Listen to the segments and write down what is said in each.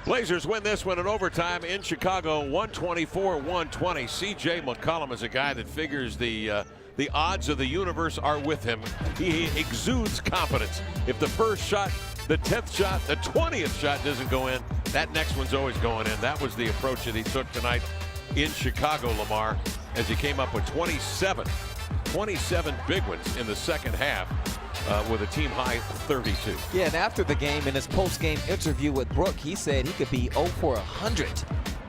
Blazers win this one in overtime in Chicago, 124-120. C.J. McCollum is a guy that figures the odds of the universe are with him. He exudes confidence. If the first shot, the 10th shot, the 20th shot doesn't go in, that next one's always going in. That was the approach that he took tonight in Chicago, Lamar, as he came up with 27 big ones in the second half. With a team high 32. Yeah, and after the game, in his post-game interview with Brooke, he said he could be 0 for 100.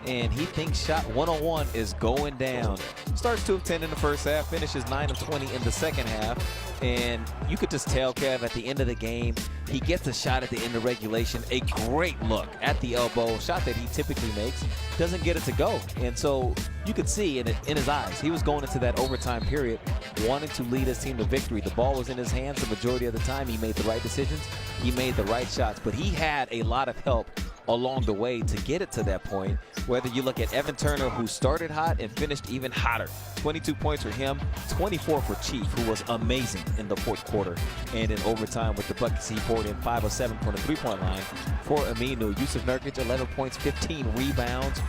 And he thinks shot 101 is going down. Starts 2 of 10 in the first half, finishes 9 of 20 in the second half. And you could just tell, Kev, at the end of the game, he gets a shot at the end of regulation. A great look at the elbow, shot that he typically makes, doesn't get it to go. And so you could see in his eyes, he was going into that overtime period wanting to lead his team to victory. The ball was in his hands the majority of the time. He made the right decisions. He made the right shots. But he had a lot of help along the way to get it to that point. Whether you look at Evan Turner, who started hot and finished even hotter. 22 points for him, 24 for Chief, who was amazing in the fourth quarter. And in overtime with the buckets, he poured in 5 of 7 from the three-point line for Aminu. Yusuf Nurkic, 11 points, 15 rebounds.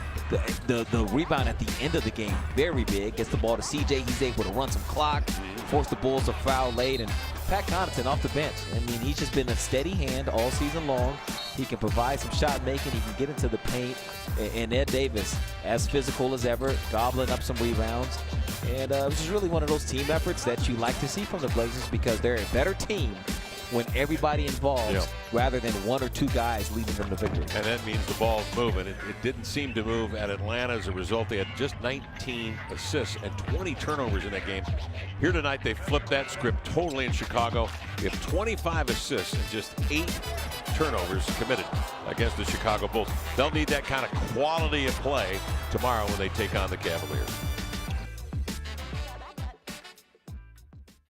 The rebound at the end of the game, very big. Gets the ball to CJ. He's able to run some clock, force the Bulls to foul late, and Pat Connaughton off the bench. I mean, he's just been a steady hand all season long. He can provide some shot making. He can get into the paint. And Ed Davis, as physical as ever, gobbling up some rebounds. And it was just really one of those team efforts that you like to see from the Blazers, because they're a better team when everybody involves, rather than 1 or 2 guys leading them to victory. And that means the ball's moving. It didn't seem to move at Atlanta. As a result, they had just 19 assists and 20 turnovers in that game. Here tonight, they flipped that script totally in Chicago. They have 25 assists and just 8 turnovers committed against the Chicago Bulls. They'll need that kind of quality of play tomorrow when they take on the Cavaliers.